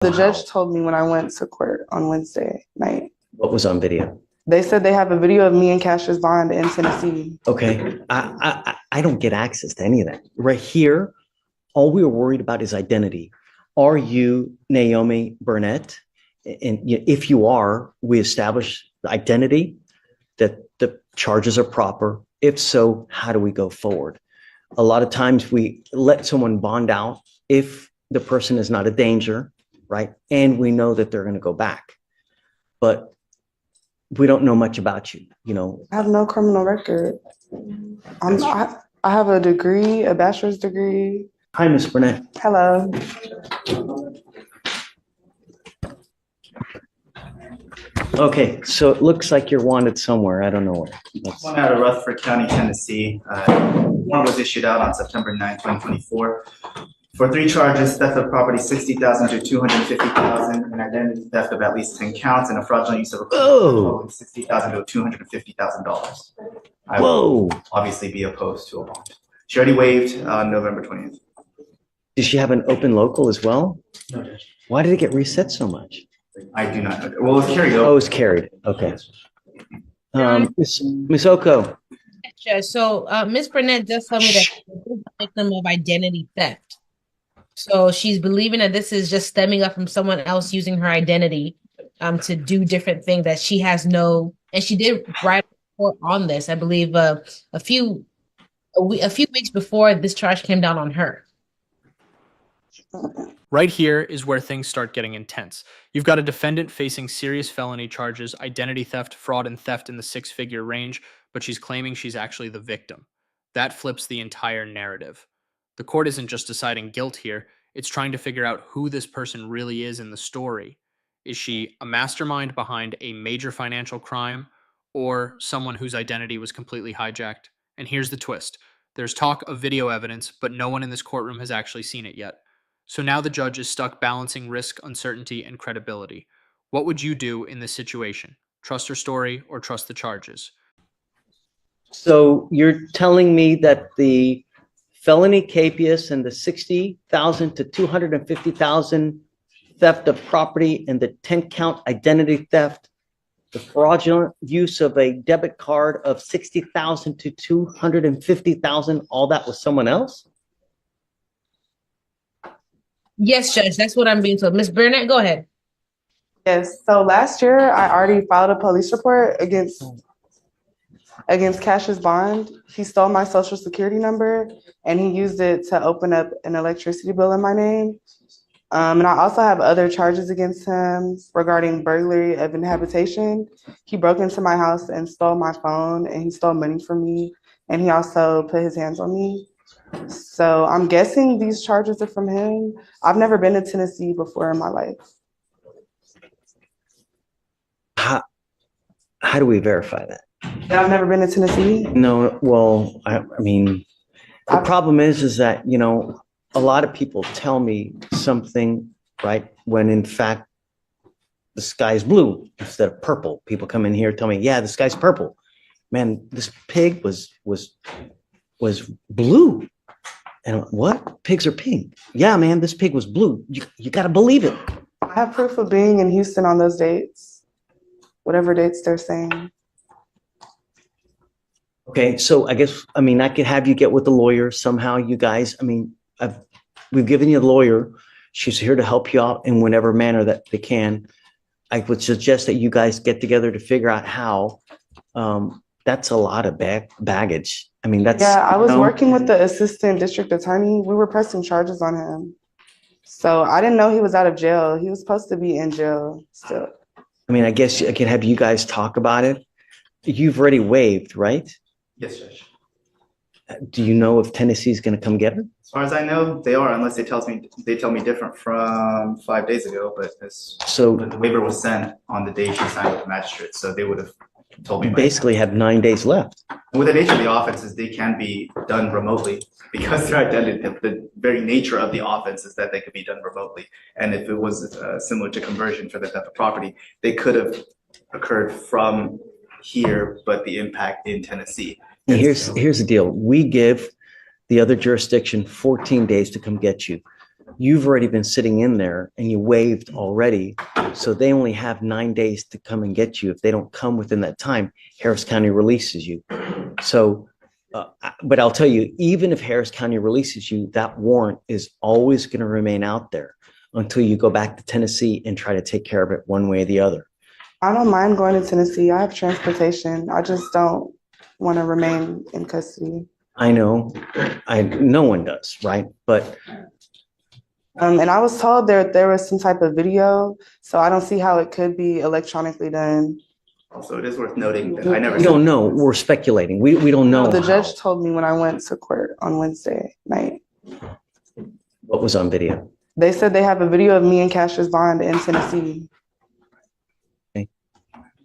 The Wow. judge told me when I went to court on Wednesday night. What was on video? They said they have a video of me and Cassius Bond in Tennessee. Okay. I don't get access to any of that. Right here, all we were worried about is identity. Are you Naomi Burnett? And if you are, we establish the identity, that the charges are proper. If so, how do we go forward? A lot of times we let someone bond out if the person is not a danger, right? And we know that they're going to go back. But we don't know much about you, you know. I have no criminal record. I have a degree, a bachelor's degree. Hi, Ms. Burnett. Hello. Okay, so it looks like you're wanted somewhere. I don't know where. One out of Rutherford County, Tennessee. Warrant was issued out on September 9, 2024 for 3 charges: theft of property $60,000 to $250,000, and identity theft of at least 10 counts, and a fraudulent use of $60,000 to $250,000. I will obviously be opposed to a bond. She already waived on November 20th. Does she have an open local as well? No, Judge. Why did it get reset so much? I do not know. Well, it's carried over. Oh, it's carried. Okay. Ms. Oko. Judge, so Ms. Burnett does tell me that she's a victim of identity theft. So she's believing that this is just stemming up from someone else using her identity to do different things that she has no, and she did write a report on this, I believe, a few weeks before this charge came down on her. Right here is where things start getting intense. You've got a defendant facing serious felony charges, identity theft, fraud, and theft in the 6-figure range, but she's claiming she's actually the victim. That flips the entire narrative. The court isn't just deciding guilt here, it's trying to figure out who this person really is in the story. Is she a mastermind behind a major financial crime, or someone whose identity was completely hijacked? And here's the twist. There's talk of video evidence, but no one in this courtroom has actually seen it yet. So now the judge is stuck balancing risk, uncertainty, and credibility. What would you do in this situation? Trust her story or trust the charges? So you're telling me that the felony capias and the $60,000 to $250,000 theft of property and the 10-count identity theft, the fraudulent use of a debit card of $60,000 to $250,000, all that was someone else? Yes, Judge, that's what I'm being told. Ms. Burnett, go ahead. Yes. So last year, I already filed a police report against Cassius Bond. He stole my social security number and he used it to open up an electricity bill in my name. And I also have other charges against him regarding burglary of an habitation. He broke into my house and stole my phone, and he stole money from me. And he also put his hands on me. So I'm guessing these charges are from him. I've never been to Tennessee before in my life. How do we verify that? I've never been to Tennessee. No, well, I mean, the problem is that, you know, a lot of people tell me something, right, when in fact the sky is blue instead of purple. People come in here and tell me, yeah, the sky's purple. Man, this pig was blue. And I'm like, what? Pigs are pink. Yeah, man, this pig was blue. You got to believe it. I have proof of being in Houston on those dates, whatever dates they're saying. Okay, so I guess, I mean, I could have you get with the lawyer somehow, you guys. I mean, we've given you a lawyer. She's here to help you out in whatever manner that they can. I would suggest that you guys get together to figure out how. That's a lot of baggage. I mean, that's... Yeah, I was working with the assistant district attorney. We were pressing charges on him. So I didn't know he was out of jail. He was supposed to be in jail still. I mean, I guess I can have you guys talk about it. You've already waived, right? Yes, Judge. Do you know if Tennessee's going to come get her? As far as I know, they are, unless they tell me different from 5 days ago. But the waiver was sent on the day she signed with the magistrate, so they would have told me. You basically have 9 days left. With the nature of the offenses, they can be done remotely because their identity, the very nature of the offense is that they could be done remotely. And if it was similar to conversion for the theft of property, they could have occurred from here, but the impact in Tennessee. And here's the deal. We give the other jurisdiction 14 days to come get you. You've already been sitting in there and you waived already. So they only have 9 days to come and get you. If they don't come within that time, Harris County releases you. So, but I'll tell you, even if Harris County releases you, that warrant is always going to remain out there until you go back to Tennessee and try to take care of it one way or the other. I don't mind going to Tennessee. I have transportation. I just don't want to remain in custody. I know, no one does, right? But and I was told there was some type of video, so I don't see how it could be electronically done. Also, it is worth noting that I never. we don't know. We're speculating. We don't know. The judge how. told me when I went to court on Wednesday night. What was on video? They said they have a video of me and Cassius Bond in Tennessee.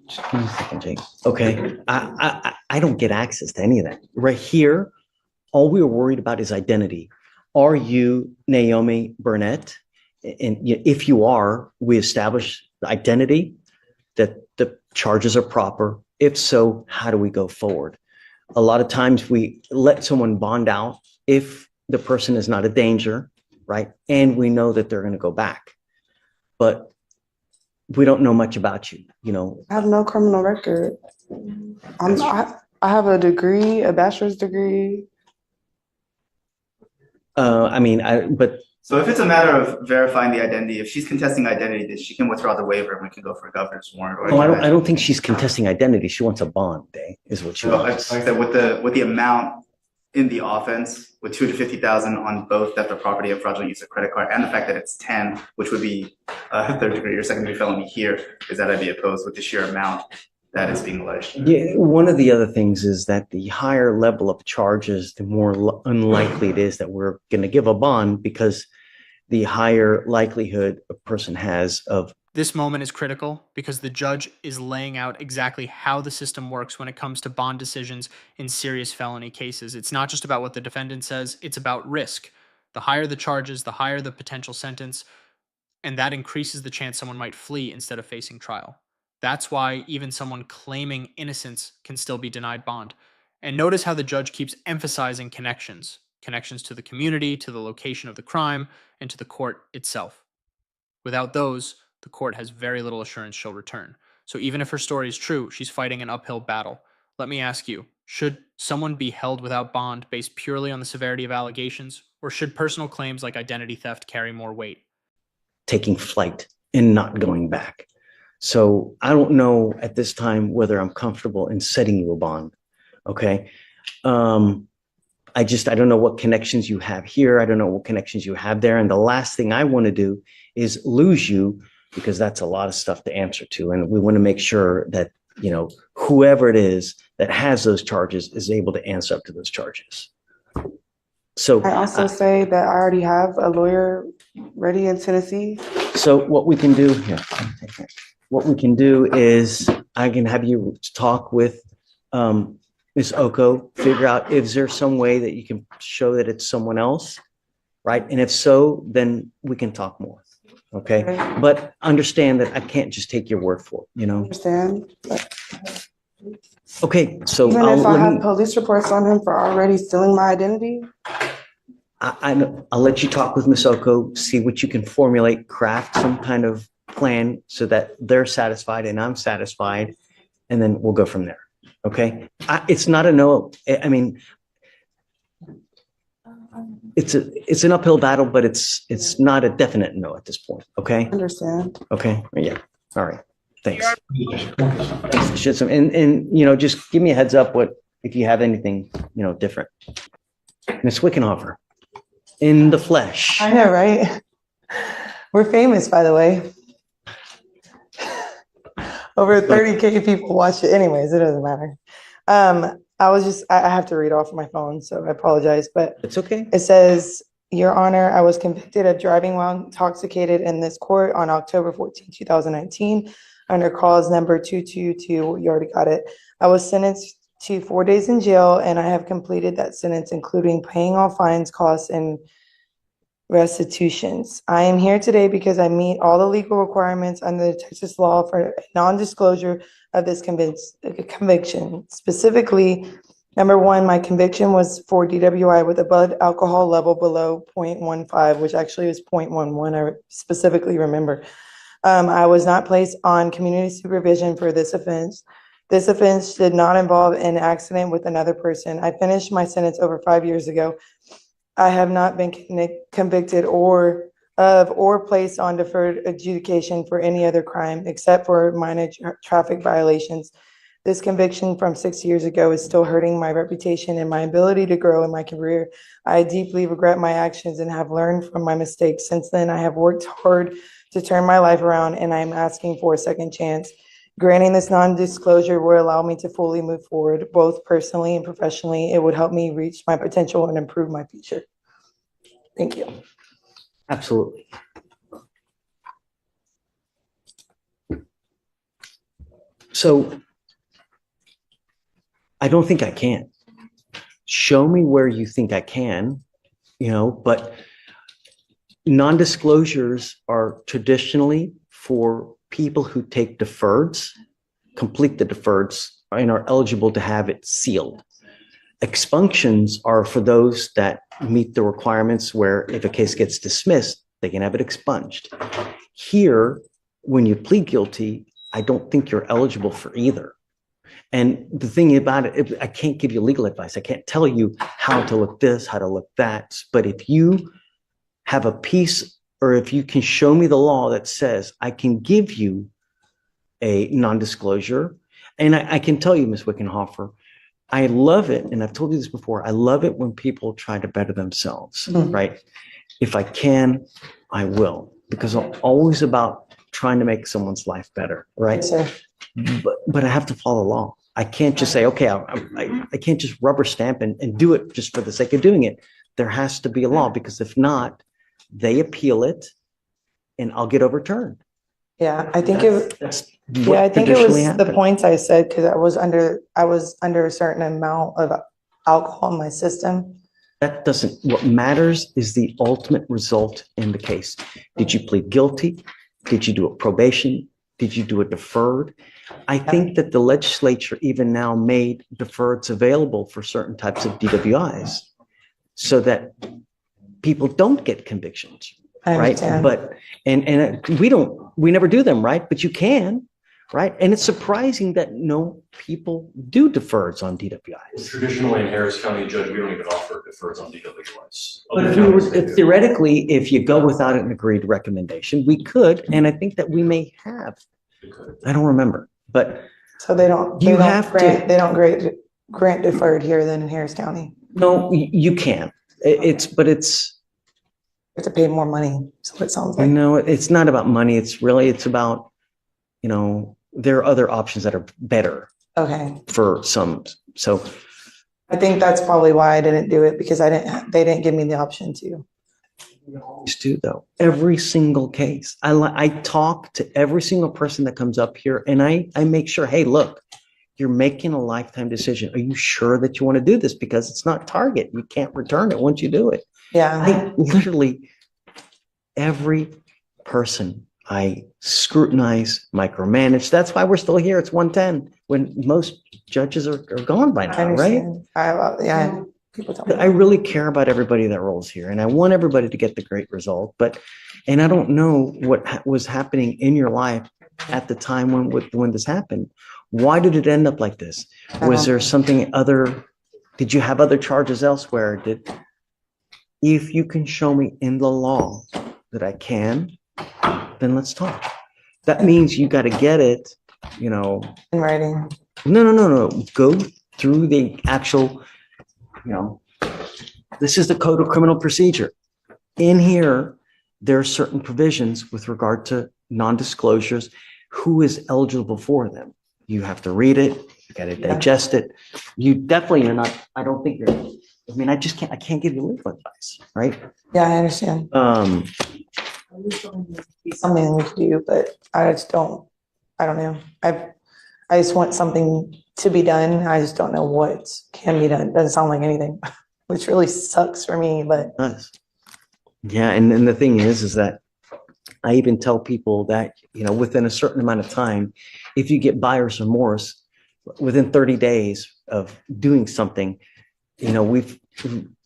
Just give me a second, Jake. Okay, I don't get access to any of that. Right here, all we were worried about is identity. Are you Naomi Burnett? And if you are, we establish the identity, that the charges are proper. If so, how do we go forward? A lot of times we let someone bond out if the person is not a danger, right? And we know that they're going to go back. But we don't know much about you, I have no criminal record. I have a degree, a bachelor's degree. But So if it's a matter of verifying the identity, if she's contesting identity, then she can withdraw the waiver and we can go for a governor's warrant. Or I don't think she's contesting identity. She wants a bond, is what she So, like wants. I said, with the amount in the offense, with $250,000 on both theft of property and fraudulent use of credit card, and the fact that it's 10, which would be a third degree or second degree felony here, is that I'd be opposed with the sheer amount that is being alleged. Yeah, one of the other things is that the higher level of charges, the more unlikely it is that we're going to give a bond, because the higher likelihood a person has of. This moment is critical because the judge is laying out exactly how the system works when it comes to bond decisions in serious felony cases. It's not just about what the defendant says, it's about risk. The higher the charges, the higher the potential sentence, and that increases the chance someone might flee instead of facing trial. That's why even someone claiming innocence can still be denied bond. And notice how the judge keeps emphasizing connections to the community, to the location of the crime, and to the court itself. Without those, the court has very little assurance she'll return. So even if her story is true, she's fighting an uphill battle. Let me ask you, should someone be held without bond based purely on the severity of allegations, or should personal claims like identity theft carry more weight? Taking flight and not going back. So I don't know at this time whether I'm comfortable in setting you a bond. Okay. I don't know what connections you have here. I don't know what connections you have there. And the last thing I want to do is lose you, because that's a lot of stuff to answer to. And we want to make sure that, whoever it is that has those charges is able to answer up to those charges. So I also say that I already have a lawyer ready in Tennessee. So what we can do here, is I can have you talk with Ms. Oko, figure out if there's some way that you can show that it's someone else, right? And if so, then we can talk more. Okay. Okay. But understand that I can't just take your word for it, Understand? But Okay. So even if I have police reports on him for already stealing my identity. I'll let you talk with Ms. Oko, see what you can formulate, craft some kind of plan so that they're satisfied and I'm satisfied, and then we'll go from there. Okay. It's not a no. I mean, it's an uphill battle, but it's not a definite no at this point. Okay. Understand? Okay. Yeah. All right. Thanks. And just give me a heads up if you have anything, different. Ms. Wickenhofer, in the flesh. I know, right? We're famous, by the way. Over 30K people watch it. Anyways, it doesn't matter. I have to read off my phone, so I apologize, but It's okay. it says, Your Honor, I was convicted of driving while intoxicated in this court on October 14, 2019, under cause number 222. You already got it. I was sentenced to 4 days in jail, and I have completed that sentence, including paying all fines, costs, and restitutions. I am here today because I meet all the legal requirements under the Texas law for non-disclosure of this conviction. Specifically, Number one, my conviction was for DWI with a blood alcohol level below 0.15, which actually was 0.11. I specifically remember. I was not placed on community supervision for this offense. This offense did not involve an accident with another person. I finished my sentence over 5 years ago. I have not been convicted or placed on deferred adjudication for any other crime except for minor traffic violations. This conviction from 6 years ago is still hurting my reputation and my ability to grow in my career. I deeply regret my actions and have learned from my mistakes. Since then, I have worked hard to turn my life around, and I am asking for a second chance. Granting this non-disclosure will allow me to fully move forward, both personally and professionally. It would help me reach my potential and improve my future. Thank you. Absolutely. So I don't think I can. Show me where you think I can, but non-disclosures are traditionally for people who take deferreds, complete the deferreds, and are eligible to have it sealed. Expunctions are for those that meet the requirements where if a case gets dismissed, they can have it expunged. Here, when you plead guilty, I don't think you're eligible for either. And the thing about it, I can't give you legal advice. I can't tell you how to look this, how to look that. But if you have a piece, or if you can show me the law that says I can give you a non-disclosure, and I can tell you, Ms. Wickenhofer, I love it, and I've told you this before, I love it when people try to better themselves, right? If I can, I will, because I'm always about trying to make someone's life better, right? Yes, But I have to follow the law. I can't just say, okay, I can't just rubber stamp and do it just for the sake of doing it. There has to be a law, because if not, they appeal it and I'll get overturned. Yeah, I think it was traditionally the happens. points I said, because I was under a certain amount of alcohol in my system. That doesn't, what matters is the ultimate result in the case. Did you plead guilty? Did you do a probation? Did you do a deferred? I think that the legislature even now made deferreds available for certain types of DWIs so that people don't get convictions, I right? understand. But, and we never do them, right? But you can, right? And it's surprising that no people do deferreds on DWIs. Traditionally in Harris County, Judge, we don't even offer deferreds on DWIs. But if theoretically, if you go without an agreed recommendation, we could, and I think that we may have. I don't remember, but So they don't grant deferred here then in Harris County. no, you can. You You have to pay more money. So it sounds like. know, it's not about money. It's about, there are other options that are better Okay. for some. So I think that's probably why I didn't do it, because they didn't give me the option to. we always do, though. Every single case. I talk to every single person that comes up here, and I make sure, hey, look, you're making a lifetime decision. Are you sure that you want to do this? Because it's not Target. You can't return it once you do it. Yeah. I literally, every person I scrutinize, micromanage. That's why we're still here. It's 110 when most judges are gone by I now, right? understand. People tell me. I really care about everybody that rolls here, and I want everybody to get the great result. And I don't know what was happening in your life at the time when this happened. Why did it end up like this? Was there something other? Did you have other charges elsewhere? If you can show me in the law that I can, then let's talk. That means you got to get it, In writing. No. Go through the actual, this is the Code of Criminal Procedure. In here, there are certain provisions with regard to non-disclosures, who is eligible for them. You have to read it, you got to digest it. You definitely are not, I don't think I can't give you legal advice, right? Yeah, I understand. Something we could do, but I don't know. I just want something to be done. I just don't know what can be done. Doesn't sound like anything, which really sucks for me, but. It does. Yeah, and the thing is that I even tell people that, within a certain amount of time, if you get buyer's remorse, within 30 days, of doing something. We've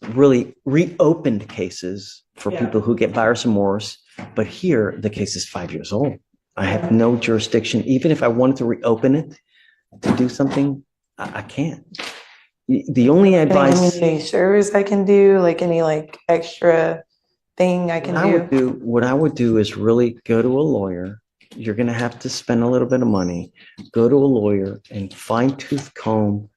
really reopened cases for people who get buyer's remorse, but here the case is 5 years old. I have no jurisdiction. Even if I wanted to reopen it to do something, I can't. The only advice Any service I can do, like any like extra thing I can do? what I would do is really go to a lawyer. You're going to have to spend a little bit of money. Go to a lawyer and fine tooth comb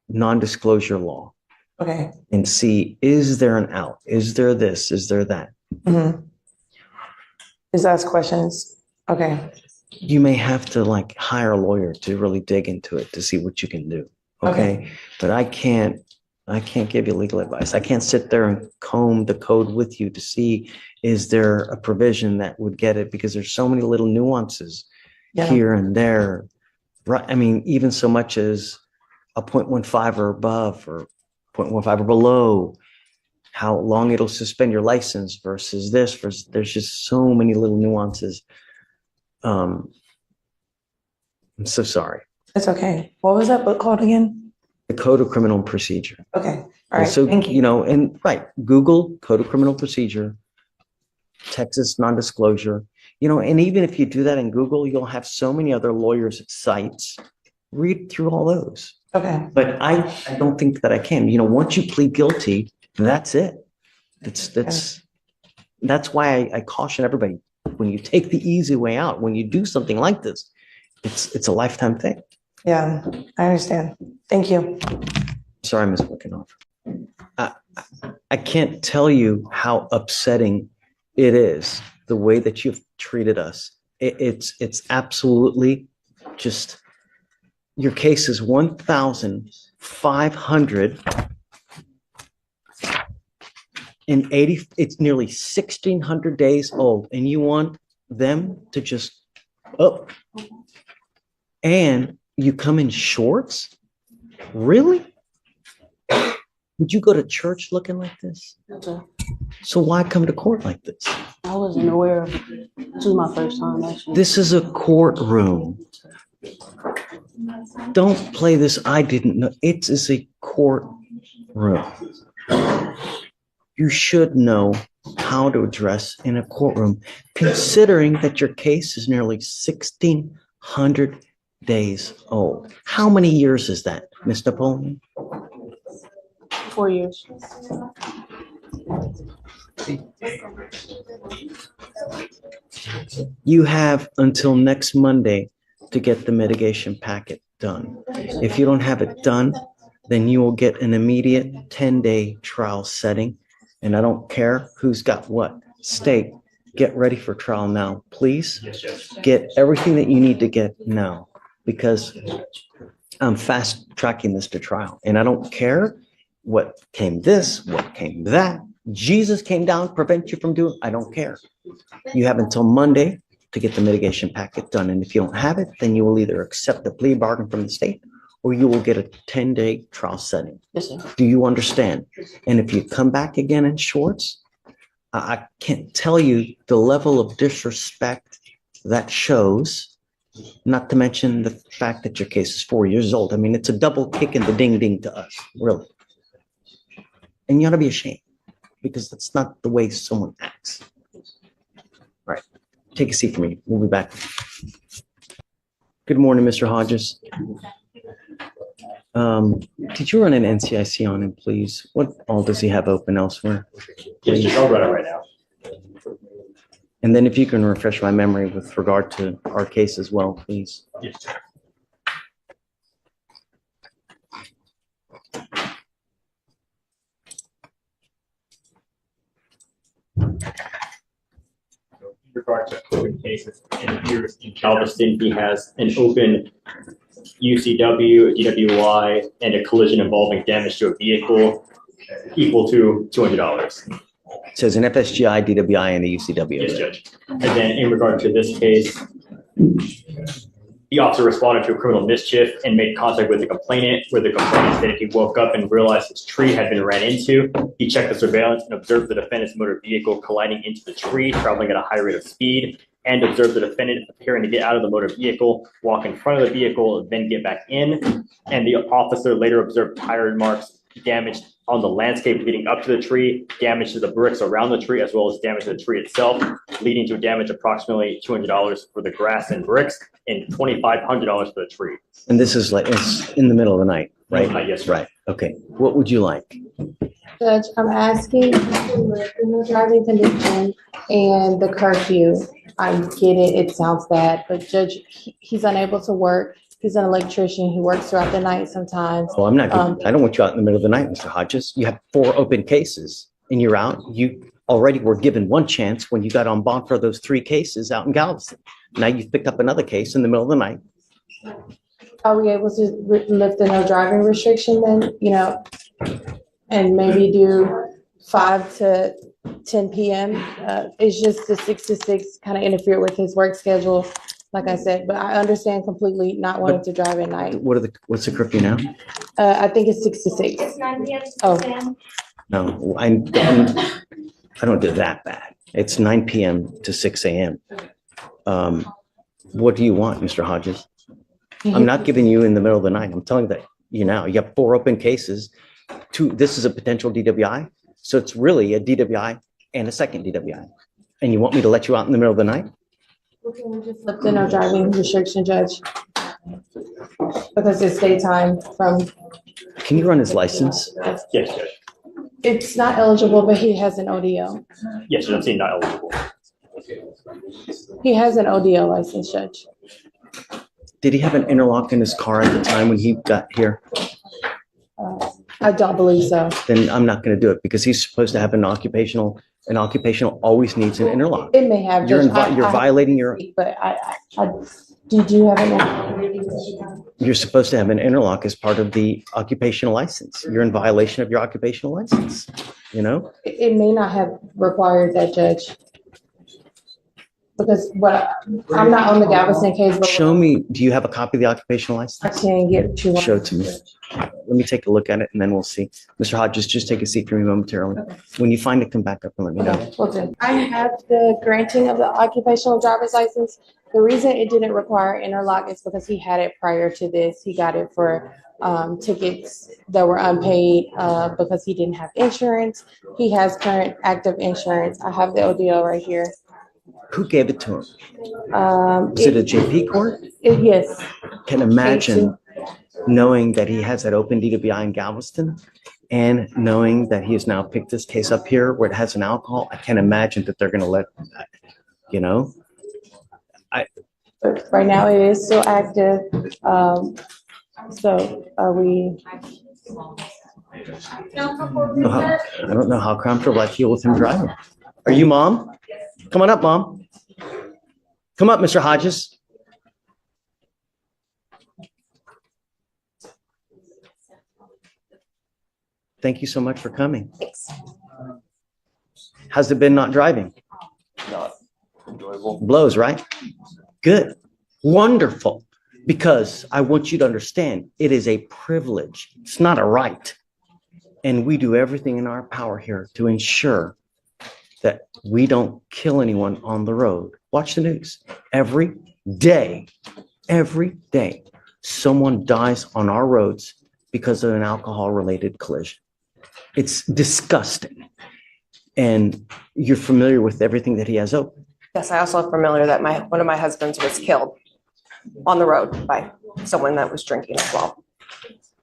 non-disclosure law Okay. and see, is there an out? Is there this? Is there that? Mm-hmm. Just ask questions. Okay. You may have to like hire a lawyer to really dig into it to see what you can do. Okay. But I can't give you legal advice. I can't sit there and comb the code with you to see, is there a provision that would get it? Because there's so many little nuances here and there. Right. I mean, even so much as a 0.15 or above or 0.15 or below, how long it'll suspend your license versus this, there's just so many little nuances. I'm so sorry. It's okay. What was that book called again? The Code of Criminal Procedure. Okay. All right. So, Thank you. and right, Google Code of Criminal Procedure, Texas non-disclosure, and even if you do that in Google, you'll have so many other lawyers' sites. Read through all those. Okay. But I don't think that I can. Once you plead guilty, that's it. That's why I caution everybody, when you take the easy way out, when you do something like this, it's a lifetime thing. Yeah, I understand. Thank you. Sorry, Ms. Wickenoff. I can't tell you how upsetting it is, the way that you've treated us. It's absolutely just, your case is 1,580. It's nearly 1,600 days old, and you want them to just and you come in shorts? Really? Would you go to church looking like this? Okay. So why come to court like this? I wasn't aware of it. This is my first time actually. This is a courtroom. Don't play this. I didn't know. It is a courtroom. You should know how to address in a courtroom, considering that your case is nearly 1,600 days old. How many years is that, Ms. Napoleon? 4 years. You have until next Monday to get the mitigation packet done. If you don't have it done, then you will get an immediate 10-day trial setting. And I don't care who's got what. State, get ready for trial now. Please get everything that you need to get now, because I'm fast tracking this to trial. And I don't care what came this, what came that. Jesus came down to prevent you from doing. I don't care. You have until Monday to get the mitigation packet done. And if you don't have it, then you will either accept the plea bargain from the state, or you will get a 10-day trial setting. Yes, sir. Do you understand? And if you come back again in shorts, I can't tell you the level of disrespect that shows, not to mention the fact that your case is 4 years old. I mean, it's a double kick in the ding-ding to us, really. And you ought to be ashamed, because that's not the way someone acts. All right, take a seat for me. We'll be back. Good morning, Mr. Hodges. Did you run an NCIC on him, please? What all does he have open elsewhere? Yes, I'll run it right now. And then if you can refresh my memory with regard to our case as well, please. Yes. In regard to open cases, it appears in Galveston, he has an open UCW, a DWI, and a collision involving damage to a vehicle equal to $200. So it's an FSGI, DWI, and a UCW. Yes, Judge. And then in regard to this case, the officer responded to a criminal mischief and made contact with the complainant, where the complainant stated he woke up and realized his tree had been ran into. He checked the surveillance and observed the defendant's motor vehicle colliding into the tree, traveling at a high rate of speed. and observed the defendant appearing to get out of the motor vehicle, walk in front of the vehicle, then get back in. And the officer later observed tire marks damaged on the landscape leading up to the tree, damage to the bricks around the tree, as well as damage to the tree itself, leading to damage approximately $200 for the grass and bricks and $2,500 for the tree. And this is like, it's in the middle of the night, right? Yes, sir. Right. Okay. What would you like? Judge, I'm asking for the driving condition and the curfew. I get it, it sounds bad, but Judge, he's unable to work. He's an electrician. He works throughout the night sometimes. Oh, I'm not, I don't want you out in the middle of the night, Mr. Hodges. You have 4 open cases and you're out. You already were given one chance when you got on bond for those 3 cases out in Galveston. Now you've picked up another case in the middle of the night. Are we able to lift the no driving restriction then, and maybe do 5 to 10 p.m.? It's just the 6 to 6 kind of interfere with his work schedule, like I said, but I understand completely not wanting to drive at night. What's the curfew now? I think it's 6 to 6. It's 9 p.m. Oh. No, I don't do that bad. It's 9 p.m. to 6 a.m. What do you want, Mr. Hodges? I'm not giving you in the middle of the night. I'm telling you now, you have 4 open cases. 2, this is a potential DWI. So it's really a DWI and a second DWI. And you want me to let you out in the middle of the night? Can we just lift the no driving restriction, Judge? Because it's daytime from, Can you run his license? Yes, Judge. it's not eligible, but he has an ODO. Yes, Judge, I'm saying not eligible. He has an ODO license, Judge. Did he have an interlock in his car at the time when he got here? I don't believe so. Then I'm not going to do it because he's supposed to have an occupational always needs an interlock. It may have. You're Judge. you're violating your, But did you have an? you're supposed to have an interlock as part of the occupational license. You're in violation of your occupational license, It may not have required that, Judge. Because I'm not on the Galveston case, but Show me, do you have a copy of the occupational I license? can get you one. Show it to me. Let me take a look at it and then we'll see. Mr. Hodges, just take a seat for me momentarily. When you find it, come back up and let me know. Okay, will do. I have the granting of the occupational driver's license. The reason it didn't require interlock is because he had it prior to this. He got it for tickets that were unpaid because he didn't have insurance. He has current active insurance. I have the ODO right here. Who gave it to him? Is it a JP court? Yes. Can imagine knowing that he has that open DWI in Galveston and knowing that he has now picked this case up here where it has an alcohol. I can't imagine that they're going to let, But right now it is still active. So are we? I don't know how comfortable I feel with him driving. Are you mom? Come on up, mom. Come up, Mr. Hodges. Thank you so much for coming. How's it been not driving? Blows, right? Good. Wonderful. Because I want you to understand, it is a privilege. It's not a right. And we do everything in our power here to ensure that we don't kill anyone on the road. Watch the news. Every day, someone dies on our roads because of an alcohol-related collision. It's disgusting. And you're familiar with everything that he has open. Yes, I also am familiar that one of my husbands was killed on the road by someone that was drinking as well.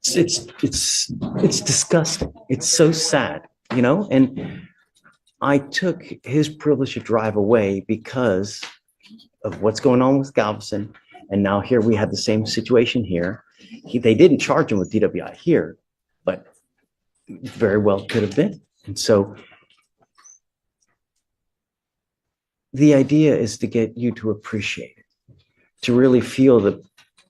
It's disgusting. It's so sad, and I took his privilege to drive away because of what's going on with Galveston. And now here we have the same situation here. They didn't charge him with DWI here, but very well could have been. And so the idea is to get you to appreciate it, to really feel the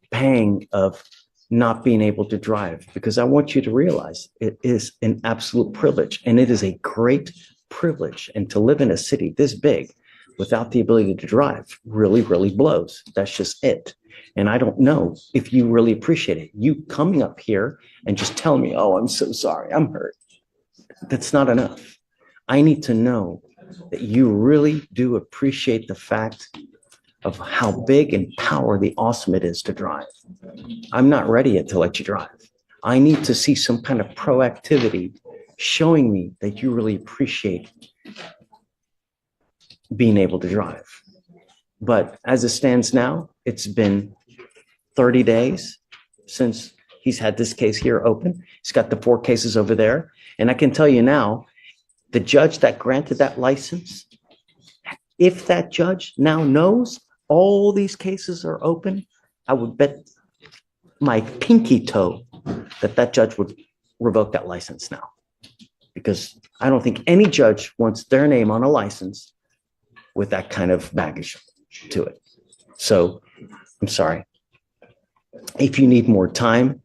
pang of not being able to drive, because I want you to realize it is an absolute privilege and it is a great privilege. And to live in a city this big without the ability to drive really, really blows. That's just it. And I don't know if you really appreciate it. You coming up here and just telling me, oh, I'm so sorry, I'm hurt. That's not enough. I need to know that you really do appreciate the fact of how big and the awesome it is to drive. I'm not ready yet to let you drive. I need to see some kind of proactivity showing me that you really appreciate being able to drive. But as it stands now, it's been 30 days since he's had this case here open. He's got the 4 cases over there. And I can tell you now, the judge that granted that license, if that judge now knows all these cases are open, I would bet my pinky toe that that judge would revoke that license now. Because I don't think any judge wants their name on a license with that kind of baggage to it. So I'm sorry. If you need more time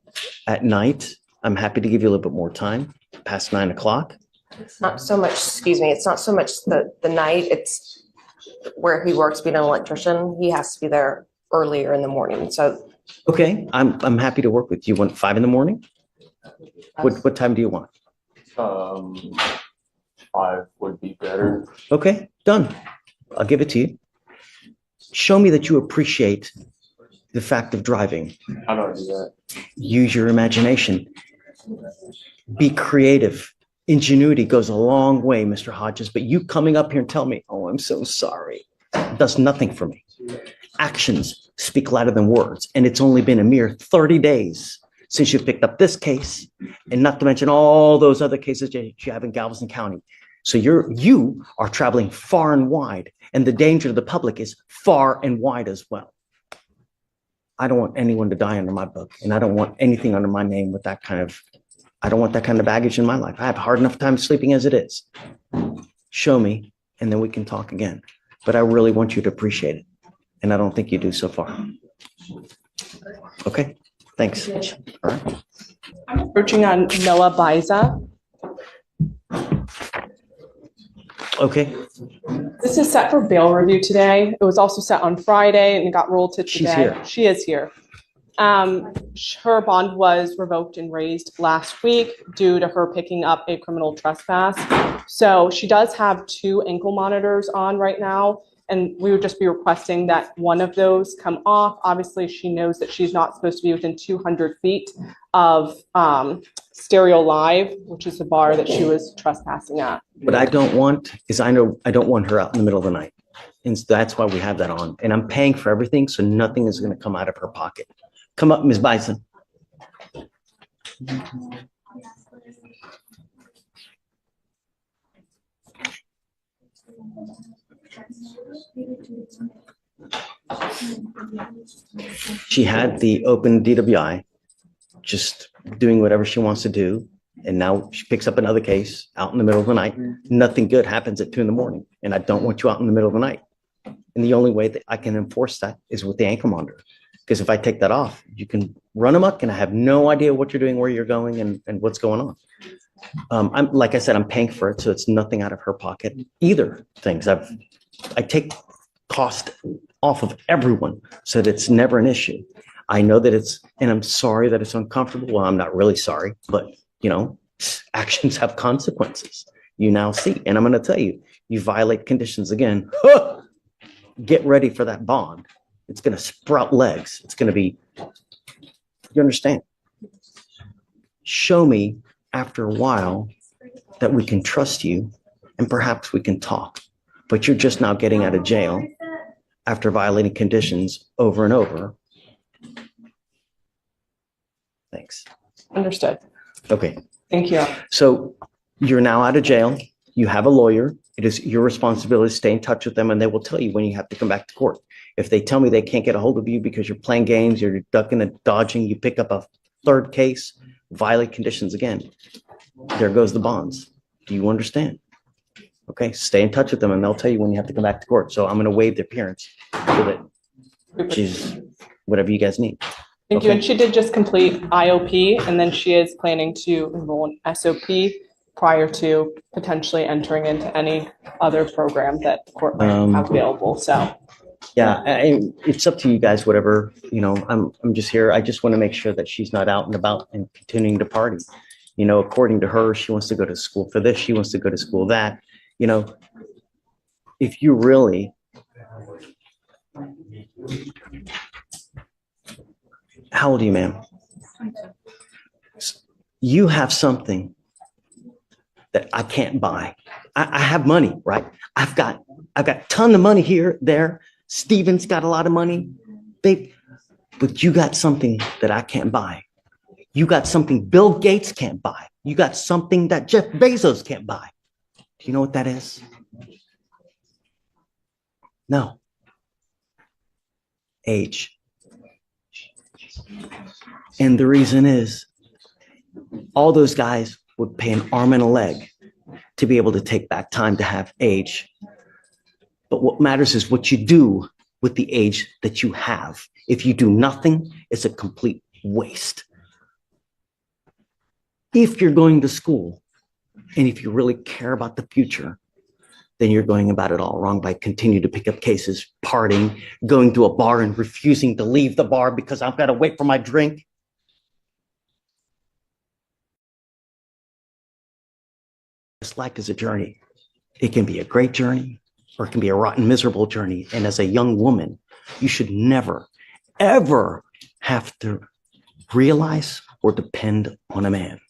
at night, I'm happy to give you a little bit more time past 9 o'clock. It's not so much, excuse me, it's not so much the night, it's where he works being an electrician. He has to be there earlier in the morning. So Okay, I'm happy to work with you. You want 5 in the morning? What time do you want? 5 would be better. Okay, done. I'll give it to you. Show me that you appreciate the fact of driving. How do I do that? Use your imagination. Be creative. Ingenuity goes a long way, Mr. Hodges, but you coming up here and tell me, oh, I'm so sorry, does nothing for me. Actions speak louder than words, and it's only been a mere 30 days since you picked up this case, and not to mention all those other cases that you have in Galveston County. So you are traveling far and wide, and the danger to the public is far and wide as well. I don't want anyone to die under my book, and I don't want anything under my name with that kind of, I don't want that kind of baggage in my life. I have a hard enough time sleeping as it is. Show me, and then we can talk again. But I really want you to appreciate it, and I don't think you do so far. Okay, thanks. All right. I'm approaching on Noah Biza. Okay, This is set for bail review today. It was also set on Friday and it got rolled to today. She's here. She is here. Her bond was revoked and raised last week due to her picking up a criminal trespass. So she does have 2 ankle monitors on right now, and we would just be requesting that one of those come off. Obviously, she knows that she's not supposed to be within 200 feet of Stereo Live, which is the bar that she was trespassing at. what I don't want is I don't want her out in the middle of the night. And so that's why we have that on. And I'm paying for everything, so nothing is going to come out of her pocket. Come up, Ms. Bison. She had the open DWI, just doing whatever she wants to do. And now she picks up another case out in the middle of the night. Nothing good happens at 2 in the morning. And I don't want you out in the middle of the night. And the only way that I can enforce that is with the ankle monitor. Because if I take that off, you can run amok and I have no idea what you're doing, where you're going, and what's going on. I'm like I said, I'm paying for it, so it's nothing out of her pocket either. Things I take cost off of everyone so that it's never an issue. I know that and I'm sorry that it's uncomfortable. Well, I'm not really sorry, but actions have consequences. You now see, and I'm going to tell you, you violate conditions again. Get ready for that bond. It's going to sprout legs. It's going to be, you understand? Show me after a while that we can trust you and perhaps we can talk. But you're just now getting out of jail after violating conditions over and over. Thanks. Understood. Okay. Thank you. So you're now out of jail. You have a lawyer. It is your responsibility to stay in touch with them, and they will tell you when you have to come back to court. If they tell me they can't get a hold of you because you're playing games, you're ducking and dodging, you pick up a 3rd case, violate conditions again, there goes the bonds. Do you understand? Okay, stay in touch with them, and they'll tell you when you have to come back to court. So I'm going to waive the appearance so that she's whatever you guys need. Thank you. And she did just complete IOP, and then she is planning to enroll in SOP prior to potentially entering into any other program that the court might have available. So yeah, it's up to you guys, whatever, I'm just here. I just want to make sure that she's not out and about and continuing to party. According to her, she wants to go to school for this. She wants to go to school that, if you really How old are you, ma'am? You have something that I can't buy. I have money, right? I've got a ton of money here, there. Steven's got a lot of money, babe. But you got something that I can't buy. You got something Bill Gates can't buy. You got something that Jeff Bezos can't buy. Do you know what that is? No. Age. And the reason is all those guys would pay an arm and a leg to be able to take back time to have age. But what matters is what you do with the age that you have. If you do nothing, it's a complete waste. If you're going to school and if you really care about the future, then you're going about it all wrong by continuing to pick up cases, partying, going to a bar and refusing to leave the bar because I've got to wait for my drink. This life is a journey. It can be a great journey or it can be a rotten, miserable journey. And as a young woman, you should never, ever have to realize or depend on a man.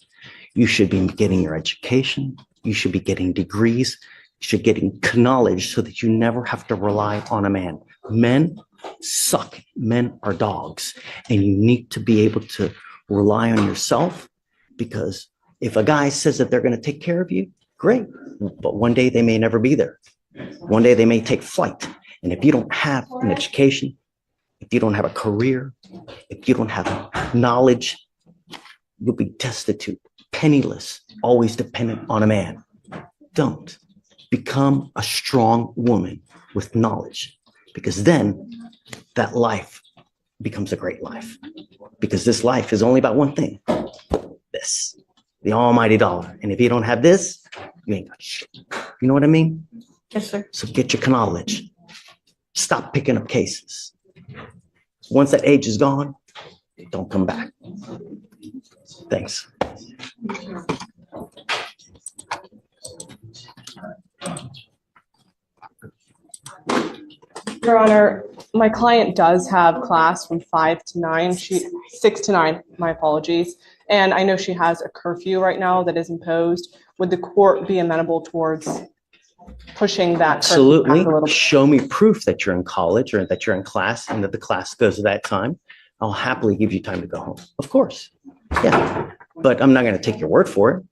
You should be getting your education. You should be getting degrees. You should get knowledge so that you never have to rely on a man. Men suck. Men are dogs. And you need to be able to rely on yourself, because if a guy says that they're going to take care of you, great. But one day they may never be there. One day they may take flight. And if you don't have an education, if you don't have a career, if you don't have knowledge, you'll be destitute, penniless, always dependent on a man. Don't. Become a strong woman with knowledge, because then that life becomes a great life. Because this life is only about one thing. This, the almighty dollar. And if you don't have this, you ain't got shit. You know what I mean? Yes, sir. So get your knowledge. Stop picking up cases. Once that age is gone, don't come back. Thanks. Your Honor, my client does have class from 5 to 9, 6 to 9, my apologies. And I know she has a curfew right now that is imposed. Would the court be amenable towards pushing that curfew back a little Absolutely. bit? Show me proof that you're in college or that you're in class and that the class goes at that time. I'll happily give you time to go home. Of course. Yeah. But I'm not going to take your word for it.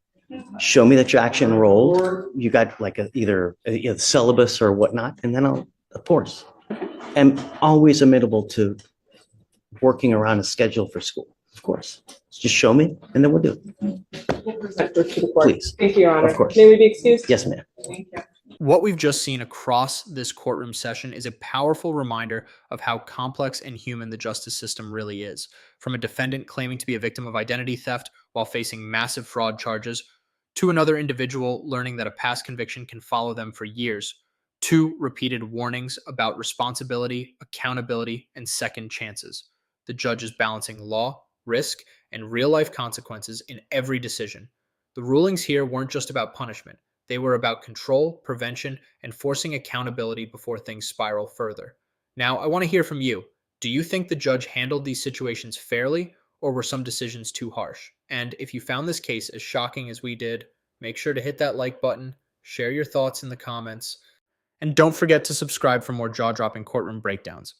Show me that you're actually enrolled. You got like either a syllabus or whatnot. And then I'll, of course, am always amenable to working around a schedule for school. Of course. Just show me and then we'll do it. We'll present her to the court. Please. Thank you, Your Honor. Of course. May we be excused? Yes, ma'am. Thank you. What we've just seen across this courtroom session is a powerful reminder of how complex and human the justice system really is. From a defendant claiming to be a victim of identity theft while facing massive fraud charges, to another individual learning that a past conviction can follow them for years, to repeated warnings about responsibility, accountability, and second chances. The judge is balancing law, risk, and real-life consequences in every decision. The rulings here weren't just about punishment. They were about control, prevention, and forcing accountability before things spiral further. Now, I want to hear from you. Do you think the judge handled these situations fairly, or were some decisions too harsh? And if you found this case as shocking as we did, make sure to hit that like button, share your thoughts in the comments, and don't forget to subscribe for more jaw-dropping courtroom breakdowns.